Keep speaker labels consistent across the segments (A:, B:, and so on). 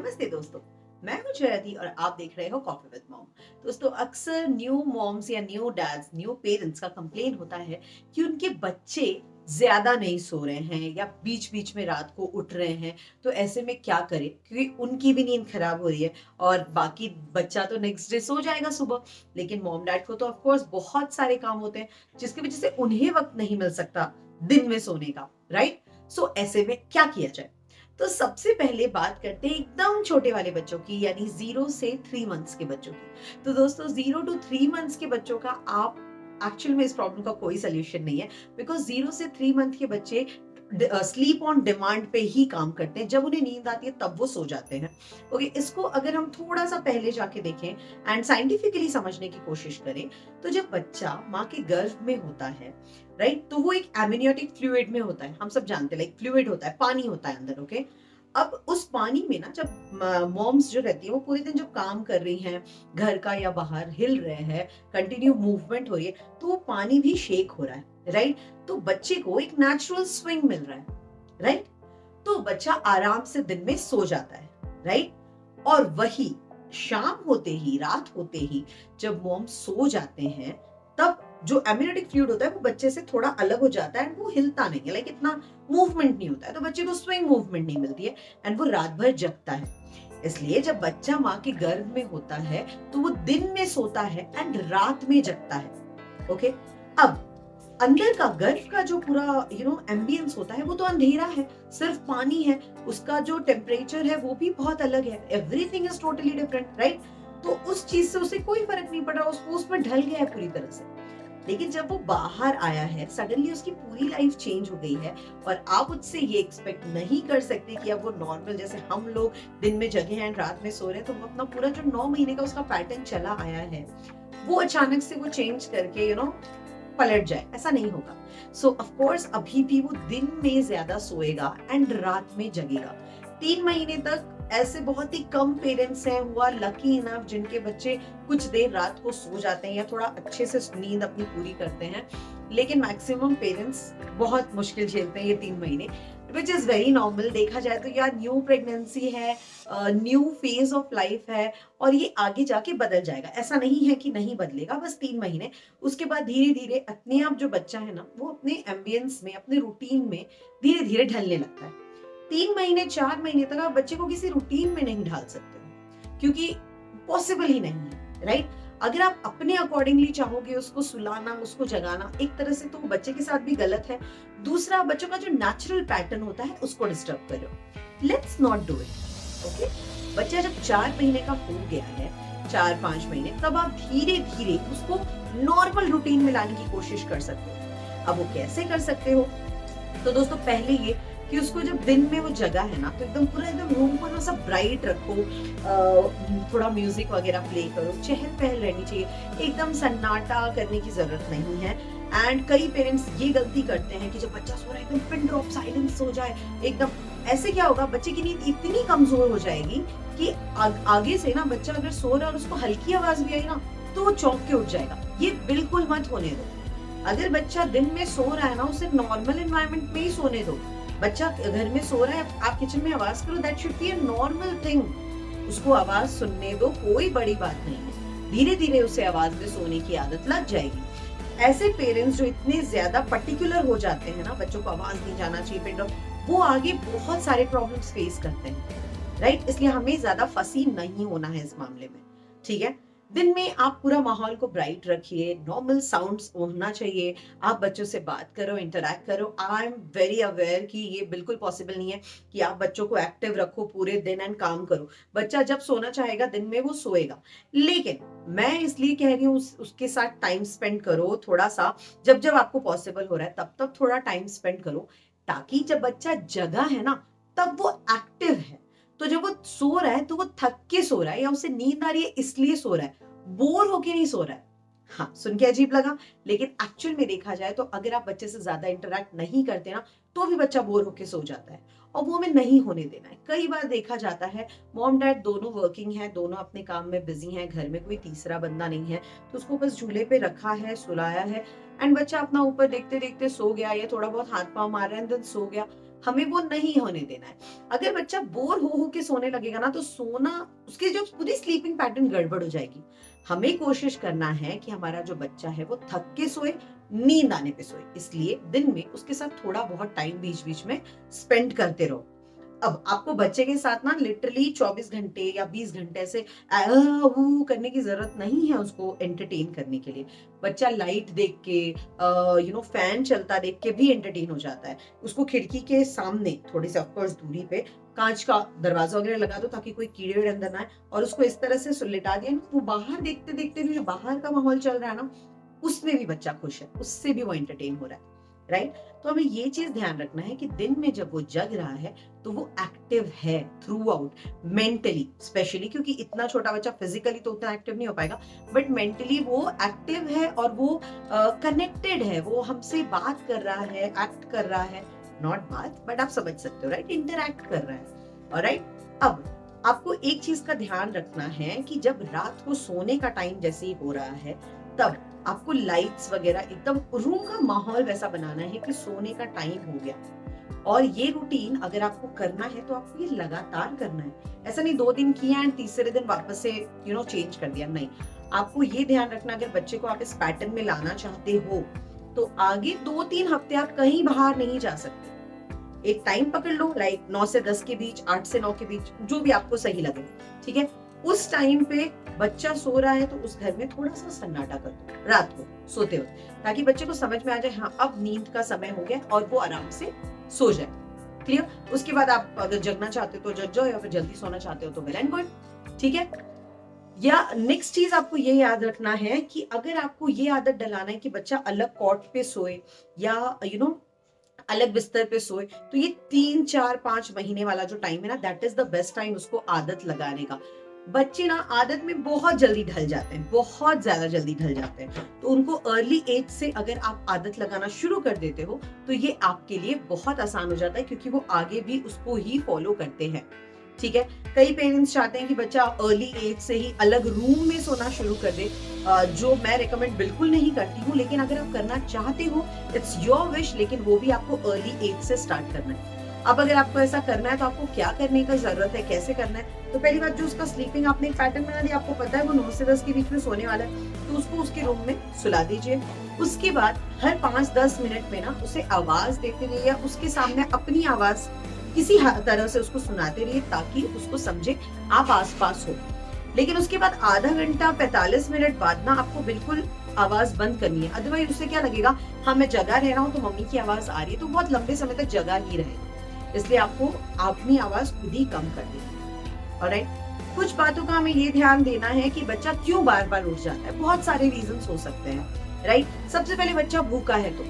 A: नमस्ते दोस्तों। मैं हूं जयति और आप देख रहे हो कॉफी विद मॉम। दोस्तों, अक्सर न्यू मॉम्स या न्यू डैड्स, न्यू पेरेंट्स का कंप्लेन होता है कि उनके बच्चे ज्यादा नहीं सो रहे हैं या बीच बीच में रात को उठ रहे हैं। तो ऐसे में क्या करें, क्योंकि उनकी भी नींद खराब हो रही है और बाकी बच्चा तो नेक्स्ट डे सो जाएगा सुबह। लेकिन मॉम डैड को तो ऑफ कोर्स बहुत सारे काम होते हैं जिसकी वजह से उन्हें वक्त नहीं मिल सकता दिन में सोने का, राइट? सो ऐसे में क्या किया जाए? तो सबसे पहले बात करते हैं एकदम छोटे वाले बच्चों की, यानी 0 से 3 मंथ्स के बच्चों की। तो दोस्तों, 0 to 3 मंथ्स के बच्चों का आप एक्चुअल में इस प्रॉब्लम का कोई सोल्यूशन नहीं है, बिकॉज 0 से 3 मंथ के बच्चे स्लीप ऑन डिमांड पे ही काम करते हैं। जब उन्हें नींद आती है तब वो सो जाते हैं। ओके, इसको अगर हम थोड़ा सा पहले जाके देखें एंड साइंटिफिकली समझने की कोशिश करें, तो जब बच्चा माँ के गर्भ में होता है, राइट, तो वो एक एमनियोटिक फ्लूइड में होता है। हम सब जानते हैं, लाइक फ्लूइड होता है, पानी होता है अंदर। ओके, अब उस पानी में ना, जब मॉम्स जो रहती है वो पूरे दिन जब काम कर रही हैं, घर का या बाहर हिल रहे हैं, कंटिन्यू मूवमेंट हो रही है, तो वो पानी भी शेक हो रहा है, राइट? तो बच्चे को एक नेचुरल स्विंग मिल रहा है, राइट? तो बच्चा आराम से दिन में सो जाता है, राइट? और वही शाम होते ही, रात होते ही, जब मॉम सो जाते हैं, तब जो एमनियोटिक फ्लूइड होता है वो बच्चे से थोड़ा अलग हो जाता है एंड वो हिलता नहीं है, लाइक इतना मूवमेंट नहीं होता है, तो बच्चे को स्विंग मूवमेंट नहीं मिलती है एंड वो रात भर जगता है। इसलिए जब बच्चा माँ के गर्भ में होता है तो वो दिन में सोता है एंड रात में जगता है। ओके, अब अंदर का गर्भ का जो पूरा एम्बियंस होता है वो तो अंधेरा है, सिर्फ पानी है, उसका जो टेम्परेचर है वो भी बहुत अलग है, everything is totally different, right? तो उस चीज से उसे कोई फर्क नहीं पड़ रहा, उसको उसमें ढल गया है पूरी तरह से। लेकिन जब वो बाहर आया है, सडनली उसकी पूरी लाइफ चेंज हो गई है और आप उससे ये एक्सपेक्ट नहीं कर सकते कि अब वो नॉर्मल, जैसे हम लोग दिन में जगे हैं रात में सो रहे हैं, तो वो अपना पूरा जो 9 महीने का उसका पैटर्न चला आया है वो अचानक से वो चेंज करके पलट जाए, ऐसा नहीं होगा। सो ऑफ कोर्स अभी भी वो दिन में ज्यादा सोएगा एंड रात में जगेगा। 3 महीने तक ऐसे बहुत ही कम पेरेंट्स हैं हुआ लकी इनफ जिनके बच्चे कुछ देर रात को सो जाते हैं या थोड़ा अच्छे से नींद अपनी पूरी करते हैं, लेकिन मैक्सिमम पेरेंट्स बहुत मुश्किल झेलते हैं ये 3 महीने, विच इज वेरी नॉर्मल। देखा जाए तो यार, न्यू प्रेगनेंसी है, न्यू फेज ऑफ लाइफ है और ये आगे जाके बदल जाएगा, ऐसा नहीं है कि नहीं बदलेगा, बस 3 महीने। उसके बाद धीरे धीरे अपने आप जो बच्चा है ना, वो अपने एम्बियंस में, अपने रूटीन में धीरे धीरे ढलने लगता है। 3 महीने 4 महीने तक आप बच्चे को किसी रूटीन में नहीं ढाल सकते हो, क्योंकि पॉसिबल ही नहीं है, राइट? अगर आप अपने अकॉर्डिंगली चाहोगे उसको सुलाना, उसको जगाना, एक तरह से तो बच्चे के साथ भी गलत है। दूसरा, बच्चों का जो नेचुरल पैटर्न होता है उसको डिस्टर्ब कर रहे हो। Let's not do it. Okay, बच्चा जब 4 महीने का हो गया है, 4-5 महीने, तब आप धीरे धीरे उसको नॉर्मल रूटीन में लाने की कोशिश कर सकते हो। अब वो कैसे कर सकते हो? तो दोस्तों, पहले ये कि उसको जब दिन में वो जगह है ना, तो एकदम रूम को ना सब ब्राइट रखो, थोड़ा म्यूजिक वगैरह प्ले करो, चहल पहल रहनी चाहिए, एकदम सन्नाटा करने की जरूरत नहीं है। एंड कई पेरेंट्स ये गलती करते हैं कि जब बच्चा सो रहा है एकदम पिन ड्रॉप साइलेंस हो जाए एकदम। ऐसे क्या होगा, बच्चे की नींद इतनी कमजोर हो जाएगी कि आगे से ना बच्चा अगर सो रहा है और उसको हल्की आवाज भी आई ना, तो वो चौंक के उठ जाएगा। ये बिल्कुल मत होने दो। अगर बच्चा दिन में सो रहा है ना, उसे नॉर्मल एनवायरनमेंट में ही सोने दो। बच्चा घर में सो रहा है, आप किचन में आवाज करो, that should be a normal thing. उसको आवाज सुनने दो, कोई बड़ी बात नहीं है। धीरे धीरे उसे आवाज में सोने की आदत लग जाएगी। ऐसे पेरेंट्स जो इतने ज्यादा पर्टिकुलर हो जाते हैं ना, बच्चों को आवाज नहीं जाना चाहिए, पिन ड्रॉप, वो आगे बहुत सारे प्रॉब्लम्स फेस करते हैं, राइट? इसलिए हमें ज्यादा फसी नहीं होना है इस मामले में, ठीक है? दिन में आप पूरा माहौल को ब्राइट रखिए, नॉर्मल साउंड्स होना चाहिए, आप बच्चों से बात करो, इंटरैक्ट करो। आई एम वेरी अवेयर कि ये बिल्कुल पॉसिबल नहीं है कि आप बच्चों को एक्टिव रखो पूरे दिन एंड काम करो। बच्चा जब सोना चाहेगा दिन में वो सोएगा, लेकिन मैं इसलिए कह रही हूँ उसके साथ टाइम स्पेंड करो थोड़ा सा, जब जब आपको पॉसिबल हो रहा है तब तब थोड़ा टाइम स्पेंड करो, ताकि जब बच्चा जगा है ना, तब वो एक्टिव है। तो जब वो सो रहा है तो वो थक के सो रहा है या उसे नींद आ रही है इसलिए सो रहा है, बोर होके नहीं सो रहा है। हाँ, सुन के अजीब लगा, लेकिन एक्चुअल में देखा जाए तो अगर आप बच्चे से ज्यादा इंटरेक्ट नहीं करते ना, तो भी बच्चा बोर होके सो जाता है और वो हमें नहीं होने देना है। कई बार देखा जाता है मॉम डैड दोनों वर्किंग है, दोनों अपने काम में बिजी हैं, घर में कोई तीसरा बंदा नहीं है, तो उसको बस झूले पे रखा है, सुलाया है एंड बच्चा अपना ऊपर देखते देखते सो गया या थोड़ा बहुत हाथ पांव मार रहा है एंड देन सो गया। हमें वो नहीं होने देना है। अगर बच्चा बोर हो के सोने लगेगा ना, तो सोना, उसकी जो पूरी स्लीपिंग पैटर्न गड़बड़ हो जाएगी। हमें कोशिश करना है कि हमारा जो बच्चा है वो थक के सोए, नींद आने पे सोए। इसलिए दिन में उसके साथ थोड़ा बहुत टाइम बीच बीच में स्पेंड करते रहो। अब आपको बच्चे के साथ ना लिटरली 24 घंटे या 20 घंटे ऐसे ऊ करने की जरूरत नहीं है उसको एंटरटेन करने के लिए। बच्चा लाइट देख के, फैन चलता देख के भी एंटरटेन हो जाता है। उसको खिड़की के सामने थोड़ी सी ऑफकोर्स दूरी पे कांच का दरवाजा वगैरह लगा दो, ताकि कोई कीड़े वीड़े अंदर ना आए, और उसको इस तरह से सुलेटा दिया ना, वो बाहर देखते देखते भी जो बाहर का माहौल चल रहा है ना, उसमें भी बच्चा खुश है, उससे भी वो एंटरटेन हो रहा है। राइट? तो हमें ये चीज ध्यान रखना है कि दिन में जब वो जग रहा है तो वो एक्टिव है थ्रू आउट, मेंटली स्पेशली, क्योंकि इतना छोटा बच्चा फिजिकली तो उतना एक्टिव नहीं हो पाएगा, बट मेंटली वो एक्टिव है और वो कनेक्टेड है, वो हमसे बात कर रहा है, एक्ट कर रहा है, नॉट बात बट आप समझ सकते हो, राइट? इंटरैक्ट कर रहा है। ऑलराइट, अब आपको एक चीज का ध्यान रखना है कि जब रात को सोने का टाइम जैसे ही हो रहा है, तब आपको लाइट्स वगैरह एकदम रूम का माहौल वैसा बनाना है कि सोने का टाइम हो गया। और ये रूटीन अगर आपको करना है तो आपको ये लगातार करना है। ऐसा नहीं 2 दिन किया एंड तीसरे दिन वापस से चेंज कर दिया, नहीं। आपको ये ध्यान रखना, अगर बच्चे को आप इस पैटर्न में लाना चाहते हो तो आगे 2-3 हफ्ते आप कहीं बाहर नहीं जा सकते। एक टाइम पकड़ लो, लाइक 9 से 10 के बीच, 8 से 9 के बीच, जो भी आपको सही लगे, ठीक है? उस टाइम पे बच्चा सो रहा है तो उस घर में थोड़ा सा सन्नाटा कर दो रात को सोते वक्त, ताकि बच्चे को समझ में आ जाए हाँ अब नींद का समय हो गया, और वो आराम से सो जाए। क्लियर? उसके बाद आप अगर जगना चाहते हो तो जग जाओ, या फिर जल्दी सोना चाहते हो तो वेल एंड गुड, ठीक है? या नेक्स्ट चीज आपको ये याद रखना है कि अगर आपको ये आदत डलाना है कि बच्चा अलग कॉट पे सोए या अलग बिस्तर पे सोए, तो ये 3, 4, 5 महीने वाला जो टाइम है ना, that is the best time उसको आदत लगाने का। बच्चे ना आदत में बहुत जल्दी ढल जाते हैं, बहुत ज्यादा जल्दी ढल जाते हैं, तो उनको अर्ली एज से अगर आप आदत लगाना शुरू कर देते हो तो ये आपके लिए बहुत आसान हो जाता है, क्योंकि वो आगे भी उसको ही फॉलो करते हैं। ठीक है? कई पेरेंट्स चाहते हैं कि बच्चा अर्ली एज से ही अलग रूम में सोना शुरू कर दे, जो मैं रिकमेंड बिल्कुल नहीं करती हूँ, लेकिन अगर आप करना चाहते हो इट्स योर विश, लेकिन वो भी आपको अर्ली एज से स्टार्ट करना है। अब अगर आपको ऐसा करना है तो आपको क्या करने का जरूरत है, कैसे करना है? तो पहली बात, जो उसका स्लीपिंग आपने एक पैटर्न बना दिया, आपको पता है वो 9 से 10 के बीच में सोने वाला है, तो उसको उसके रूम में सुला दीजिए। उसके बाद हर 5-10 मिनट में ना उसे आवाज देते रहिए, या उसके सामने अपनी आवाज किसी तरह से उसको सुनाते रहिए, ताकि उसको समझे आप आसपास हो। लेकिन उसके बाद आधा घंटा 45 मिनट बाद ना आपको बिल्कुल आवाज बंद करनी है, अदरवाइज उससे क्या लगेगा, हाँ मैं जगा रह रहा हूँ तो मम्मी की आवाज आ रही है, तो बहुत लंबे समय तक जगा ही रहेगा। इसलिए आपको अपनी आवाज खुद ही कम कर देनी है। ऑलराइट? कुछ बातों का हमें ये ध्यान देना है कि बच्चा क्यों बार बार उठ जाता है। बहुत सारे रीजंस हो सकते हैं, राइट? सबसे पहले बच्चा भूखा है तो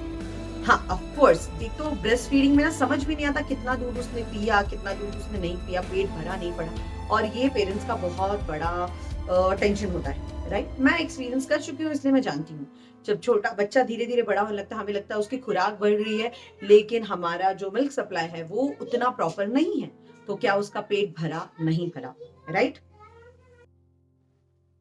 A: हाँ ऑफ कोर्स, एक तो ब्रेस्ट फीडिंग में ना समझ भी नहीं आता कितना दूध उसने पिया, कितना दूध उसने नहीं पिया, पेट भरा नहीं पड़ा, और ये पेरेंट्स का बहुत बड़ा टेंशन होता है, राइट? मैं एक्सपीरियंस कर चुकी हूँ, इसलिए मैं जानती हूँ। जब छोटा बच्चा धीरे धीरे बड़ा होने लगता है, हमें लगता है उसकी खुराक बढ़ रही है, लेकिन हमारा जो मिल्क सप्लाई है वो उतना प्रॉपर नहीं है, तो क्या उसका पेट भरा? नहीं भरा, राइट?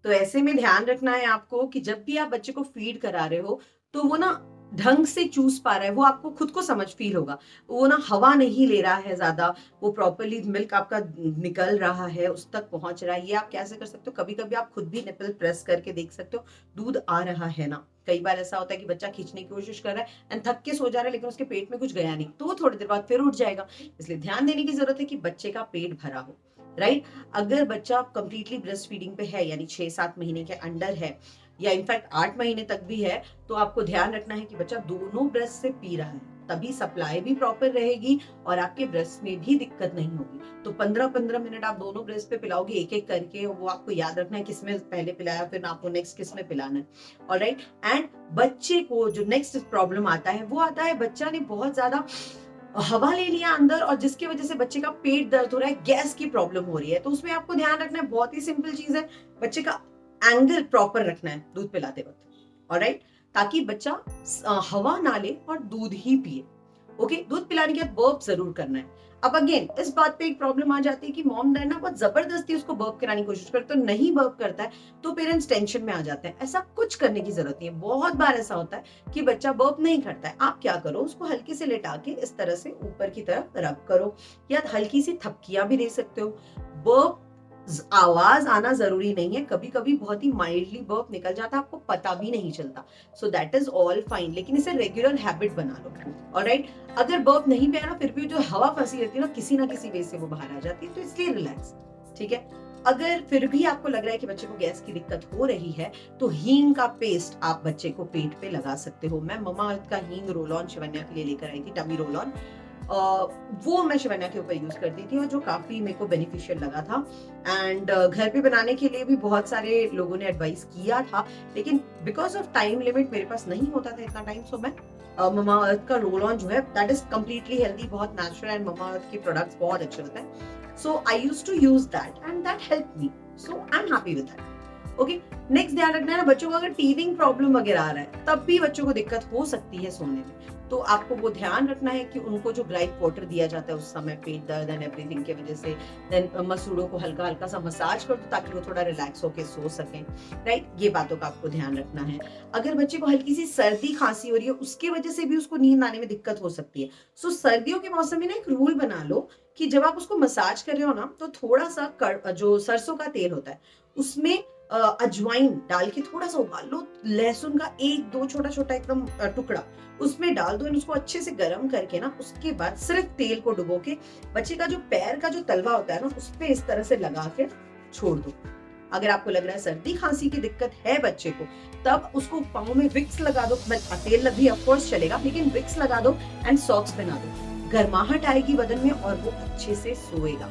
A: तो ऐसे में ध्यान रखना है आपको कि जब भी आप बच्चे को फीड करा रहे हो तो वो ना ढंग से चूस पा रहा है, वो आपको खुद को समझ फील होगा। वो ना हवा नहीं ले रहा है ज्यादा, वो प्रॉपरली मिल्क आपका निकल रहा है, उस तक पहुंच रहा है। ये आप कैसे कर सकते हो, कभी कभी आप खुद भी निपल प्रेस करके देख सकते हो दूध आ रहा है ना। कई बार ऐसा होता है कि बच्चा खींचने की कोशिश कर रहा है एंड थक के सो जा रहा है, लेकिन उसके पेट में कुछ गया नहीं, तो वो थोड़ी देर बाद फिर उठ जाएगा। इसलिए ध्यान देने की जरूरत है कि बच्चे का पेट भरा हो, राइट? अगर बच्चा कंप्लीटली ब्रेस्ट फीडिंग पे है, यानी 6-7 महीने के अंडर है, या इनफैक्ट 8 महीने तक भी है, तो आपको ध्यान रखना है कि बच्चा दोनों ब्रेस्ट से पी रहा है, तभी सप्लाई भी प्रॉपर रहेगी और आपके ब्रेस्ट में भी दिक्कत नहीं होगी। तो 15-15 मिनट आप दोनों ब्रेस्ट पे पिलाओगे एक एक करके, वो आपको याद रखना है किसमें पहले पिलाया, फिर आपको नेक्स्ट किस में पिलाना है। ऑलराइट? एंड बच्चे को जो नेक्स्ट प्रॉब्लम आता है वो आता है, बच्चा ने बहुत ज्यादा हवा ले लिया अंदर, और जिसकी वजह से बच्चे का पेट दर्द हो रहा है, गैस की प्रॉब्लम हो रही है। तो उसमें आपको ध्यान रखना है, बहुत ही सिंपल चीज है, बच्चे का एंगल प्रॉपर रखना है दूध पिलाते वक्त। ऑलराइट? ताकि बच्चा हवा ना ले और दूध ही पिए। ओके? दूध पिलाने के बाद बर्प जरूर करना है। अब अगेन इस बात पे एक प्रॉब्लम आ जाती है कि मॉम डैड ना बहुत जबरदस्ती उसको बर्प कराने की कोशिश करते, तो नहीं बर्प करता है तो पेरेंट्स टेंशन में आ जाते हैं। ऐसा कुछ करने की जरूरत नहीं है। बहुत बार ऐसा होता है कि बच्चा बर्प नहीं करता है, आप क्या करो, उसको हल्के से लेटा के इस तरह से ऊपर की तरफ रब करो, या हल्की सी थपकियां भी दे सकते हो। बर्प आवाज आना जरूरी नहीं है, कभी कभी बहुत ही माइल्डली बर्प निकल जाता है, आपको पता भी नहीं चलता, so that is all fine, लेकिन इसे रेगुलर हैबिट बना लो। ऑलराइट, अगर बर्प नहीं पे ना फिर भी जो हवा फंसी रहती है ना किसी वे से वो बाहर आ जाती है, तो इसलिए रिलैक्स। ठीक है, अगर फिर भी आपको लग रहा है कि बच्चे को गैस की दिक्कत हो रही है तो हींग का पेस्ट आप बच्चे को पेट पे लगा सकते हो। मैं ममा अर्थ का हींग रोल ऑन शिवन्या के लिए लेकर आई थी, टमी रोल ऑन। वो मैं शिवन्या के ऊपर यूज करती थी और जो काफी मेरे को बेनिफिशियल लगा था। एंड घर पे बनाने के लिए भी बहुत सारे लोगों ने एडवाइस किया था, लेकिन बिकॉज ऑफ टाइम लिमिट मेरे पास नहीं होता था इतना टाइम, सो मैं ममा अर्थ का रोल ऑन जो है दैट इज कम्प्लीटली हेल्दी, बहुत नेचुरल, एंड ममा अर्थ के प्रोडक्ट्स बहुत अच्छे होते हैं। So I use to use that and that help me, so I am happy with that. Okay, next ध्यान रखना है ना, बच्चों को अगर टीथिंग प्रॉब्लम वगैरह आ रहा है तब भी बच्चों को दिक्कत हो सकती है सोने में, तो आपको वो ध्यान रखना है कि उनको जो ग्राइप वाटर दिया जाता है उस समय पेट दर्द एंड एवरीथिंग की वजह से, देन मसूड़ों को हल्का हल्का सा मसाज कर दो ताकि वो थोड़ा रिलैक्स होके सो सकें। राइट, ये बातों का आपको ध्यान रखना है। अगर बच्चे को हल्की सी सर्दी खांसी हो रही है उसकी वजह से भी उसको नींद आने में दिक्कत हो सकती है, सो सर्दियों के मौसम में ना एक रूल बना लो कि जब आप उसको मसाज कर रहे हो ना तो थोड़ा सा जो सरसों का तेल होता है उसमें अजवाइन डाल के थोड़ा सा उबाल लो, लहसुन का एक दो छोटा छोटा एकदम टुकड़ा उसमें डाल दो, उसको अच्छे से गर्म करके ना उसके बाद सिर्फ तेल को डुबो के बच्चे का जो पैर का जो तलवा होता है ना उस पे इस तरह से लगा के छोड़ दो। अगर आपको लग रहा है सर्दी खांसी की दिक्कत है बच्चे को, तब उसको पाँव में विक्स लगा दो, तेल भी ऑफकोर्स चलेगा लेकिन विक्स लगा दो एंड सॉक्स पहना दो, गर्माहट आएगी बदन में और वो अच्छे से सोएगा।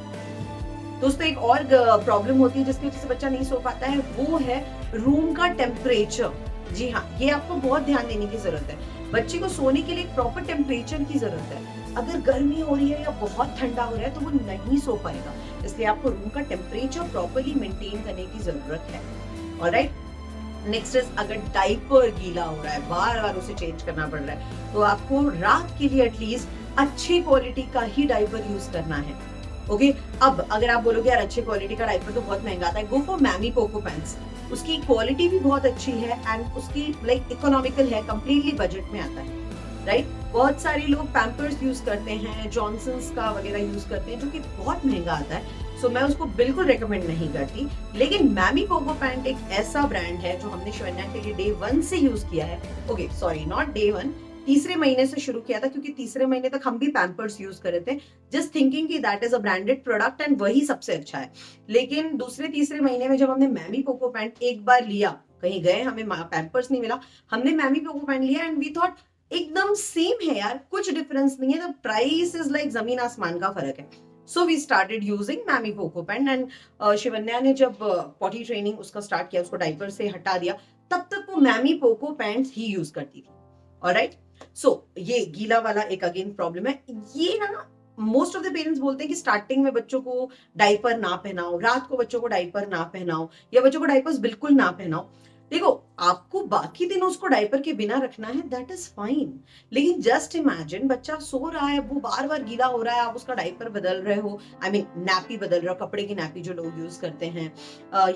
A: दोस्तों एक और प्रॉब्लम होती है जिसकी वजह से बच्चा नहीं सो पाता है, वो है रूम का टेम्परेचर। जी हाँ, ये आपको बहुत ध्यान देने की जरूरत है। बच्चे को सोने के लिए एक प्रॉपर टेम्परेचर की जरूरत है। अगर गर्मी हो रही है या बहुत ठंडा हो रहा है तो वो नहीं सो पाएगा, इसलिए आपको रूम का टेम्परेचर प्रॉपरली मेंटेन करने की जरूरत है। ऑलराइट, नेक्स्ट इज अगर डाइपर गीला हो रहा है, बार बार उसे चेंज करना पड़ रहा है, तो आपको रात के लिए एटलीस्ट अच्छी क्वालिटी का ही डाइपर यूज करना है। ओके, अब अगर आप बोलोगे यार अच्छे क्वालिटी का डाइपर तो बहुत महंगा आता है, गो फॉर मैमी पोको पैंट्स। उसकी क्वालिटी भी बहुत अच्छी है एंड उसकी लाइक इकोनॉमिकल है, कंप्लीटली बजट में आता है। राइट, बहुत सारे लोग पैम्पर्स यूज करते हैं, जॉनसन्स का वगैरह यूज करते हैं जो कि बहुत महंगा आता है, सो मैं उसको बिल्कुल रेकमेंड नहीं करती। लेकिन मैमी पोको पैंट एक ऐसा ब्रांड है जो हमने शिवन्या के लिए डे 1 से यूज किया है। ओके सॉरी, नॉट डे 1, तीसरे महीने से शुरू किया था, क्योंकि तीसरे महीने तक हम भी पैम्पर्स यूज कर रहे थे, जस्ट थिंकिंग कि that is a branded product and वही सबसे अच्छा है। लेकिन दूसरे तीसरे महीने में जब हमने मैमी पोको पैंट एक बार लिया, कहीं गए हमें पैम्पर्स नहीं मिला, हमने मैमी पोको पैंट लिया एंड वी थॉट एकदम सेम है यार, कुछ डिफरेंस नहीं है, द प्राइस इज लाइक जमीन आसमान का फर्क है। So we started using MamyPoko pant and Shivanya ने जब पॉटी ट्रेनिंग उसका स्टार्ट किया, उसको डाइपर से हटा दिया, तब तक वो मैमी पोको पैंट ही यूज करती थी। ऑलराइट, सो ये गीला वाला एक अगेन प्रॉब्लम है। ये ना मोस्ट ऑफ द पेरेंट्स बोलते हैं कि स्टार्टिंग में बच्चों को डाइपर ना पहनाओ, रात को बच्चों को डाइपर ना पहनाओ, या बच्चों को डाइपर्स बिल्कुल ना पहनाओ। देखो, आपको बाकी दिन उसको डाइपर के बिना रखना है, दैट इज फाइन, लेकिन जस्ट इमेजिन बच्चा सो रहा है, वो बार बार गीला हो रहा है, आप उसका डाइपर बदल रहे हो, आई मीन नैपी बदल रहे हो, कपड़े की नैपी जो लोग यूज करते हैं,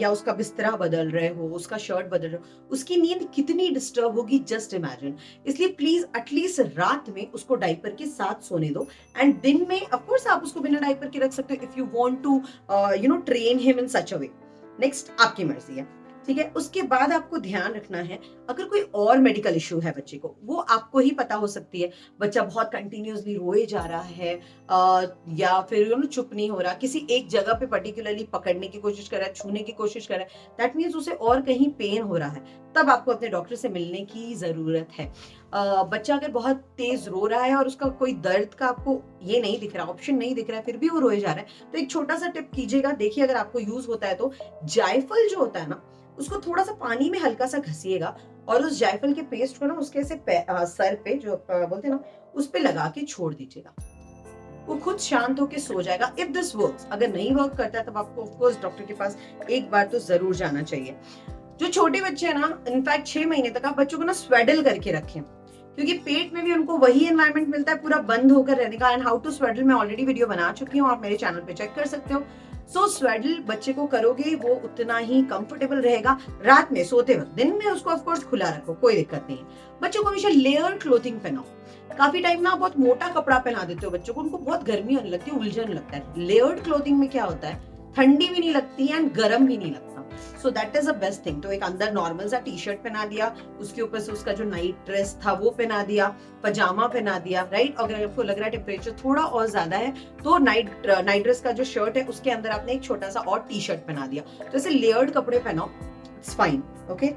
A: या उसका बिस्तरा बदल रहे हो, उसका शर्ट बदल रहे हो, उसकी नींद कितनी डिस्टर्ब होगी, जस्ट इमेजिन। इसलिए प्लीज एटलीस्ट रात में उसको डाइपर के साथ सोने दो, एंड दिन में ऑफकोर्स आप उसको बिना डाइपर के रख सकते हो if you want to train him in such a way. Next आपकी मर्जी है, ठीक है। उसके बाद आपको ध्यान रखना है, अगर कोई और मेडिकल इश्यू है बच्चे को, वो आपको ही पता हो सकती है। बच्चा बहुत कंटिन्यूअसली रोए जा रहा है, या फिर चुप नहीं हो रहा, किसी एक जगह पे पर्टिकुलरली पकड़ने की कोशिश कर रहा है, छूने की कोशिश कर रहा है, दैट मीन्स उसे और कहीं पेन हो रहा है, तब आपको अपने डॉक्टर से मिलने की जरूरत है। बच्चा अगर बहुत तेज रो रहा है और उसका कोई दर्द का आपको ये नहीं दिख रहा, ऑप्शन नहीं दिख रहा है, फिर भी वो रोए जा रहा है, तो एक छोटा सा टिप कीजिएगा, देखिए अगर आपको यूज होता है तो जायफल जो होता है ना, उसको थोड़ा सा पानी में हल्का सा घसीएगा और उस जायफल के पेस्ट को ना उसके ऐसे सर पे जो बोलते हैं ना, उस पे लगा के छोड़ दीजिएगा, वो खुद शांत होके सो जाएगा। इफ दिस वर्क्स, अगर नहीं वर्क करता है तब आपको ऑफ कोर्स डॉक्टर के पास एक बार तो जरूर जाना चाहिए। जो छोटे बच्चे हैं ना, इनफैक्ट 6 महीने तक आप बच्चों को ना स्वेडल करके रखें, क्योंकि पेट में भी उनको वही एनवायरनमेंट मिलता है पूरा बंद होकर रहने का। एंड हाउ टू स्वेडल मैं ऑलरेडी वीडियो बना चुकी हूँ, आप मेरे चैनल पे चेक कर सकते हो। सो स्वेडल बच्चे को करोगे वो उतना ही कंफर्टेबल रहेगा रात में सोते वक्त। दिन में उसको ऑफकोर्स खुला रखो, कोई दिक्कत नहीं है। बच्चों को हमेशा लेयर क्लोथिंग पहनाओ। काफी टाइम ना बहुत मोटा कपड़ा पहना देते हो बच्चों को, उनको बहुत गर्मी होने लगती है, उलझन लगता है। लेयर्ड क्लोथिंग में क्या होता है, ठंडी भी नहीं लगती है एंड गर्म भी नहीं लगता। So that is the best thing. तो एक अंदर नॉर्मल सा टी शर्ट पहना दिया, उसके ऊपर से उसका जो नाइट ड्रेस था वो पहना दिया, पजामा पहना दिया, राइट। अगर आपको लग रहा है टेम्परेचर थोड़ा और ज्यादा है तो नाइट ड्रेस का जो शर्ट है उसके अंदर आपने एक छोटा सा और टी शर्ट पहना दिया। तो ऐसे लेयर्ड कपड़े पहनाओ, it's fine. Okay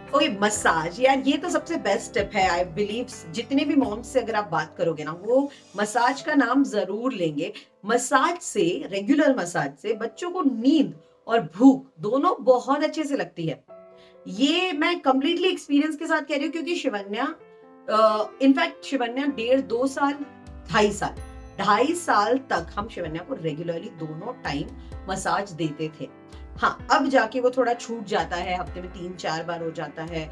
A: okay, massage यार ये तो सबसे बेस्ट टिप है। आई बिलीव जितने भी मॉम्स से अगर आप बात करोगे ना वो मसाज का नाम जरूर लेंगे। मसाज से, रेगुलर मसाज से बच्चों को नींद और भूख दोनों बहुत अच्छे से लगती है। ये मैं कंप्लीटली एक्सपीरियंस के साथ कह रही हूँ, क्योंकि शिवन्या इनफैक्ट शिवन्या 1.5-2 साल, 2.5 साल तक हम शिवन्या को रेगुलरली दोनों टाइम मसाज देते थे। हाँ, अब जाके वो थोड़ा छूट जाता है, हफ्ते में 3-4 बार हो जाता है,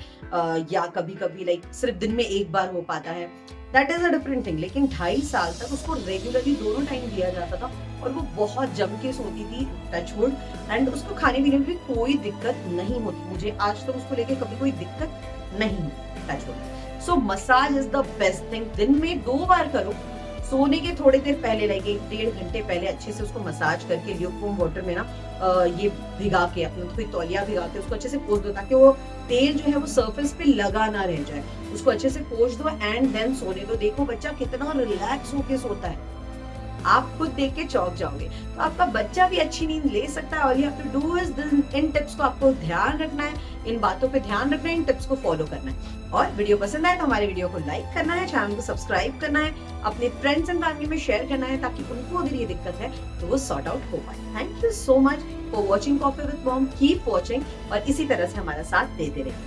A: या कभी कभी लाइक सिर्फ दिन में 1 बार हो पाता है, that is a different thing. लेकिन 2.5 साल तक उसको रेगुलरली दोनों टाइम दिया जाता था और वो बहुत जम के सोती थी, टचवुड। एंड उसको खाने पीने में भी कोई दिक्कत नहीं होती, मुझे आज तक उसको लेके कभी कोई दिक्कत नहीं हुई, touchwood. So massage is the best thing. दिन में 2 बार करो, सोने के थोड़ी देर पहले, लाइक 1-1.5 घंटे पहले अच्छे से उसको मसाज करके ल्यूकवार्म वाटर में ना ये भिगा के, अपना कोई तौलिया भिगा के उसको अच्छे से पोंछ दो, ताकि वो तेल जो है वो सरफेस पे लगा ना रह जाए। उसको अच्छे से पोंछ दो एंड देन सोने दो। देखो बच्चा कितना रिलैक्स होके सोता है, आप खुद देख के चौंक जाओगे। तो आपका बच्चा भी अच्छी नींद ले सकता है। All you have to do is इन टिप्स को आपको ध्यान रखना है, इन बातों पे ध्यान रखना है, इन टिप्स को फॉलो करना है। और वीडियो पसंद आए तो हमारे वीडियो को लाइक करना है, चैनल को सब्सक्राइब करना है, अपने फ्रेंड्स एंड फैमिली में शेयर करना है, ताकि उनको अगर ये दिक्कत है तो वो सॉर्ट आउट हो पाए। Thank you so much for watching coffee with mom. Keep watching और इसी तरह से हमारा साथ देते रहिए।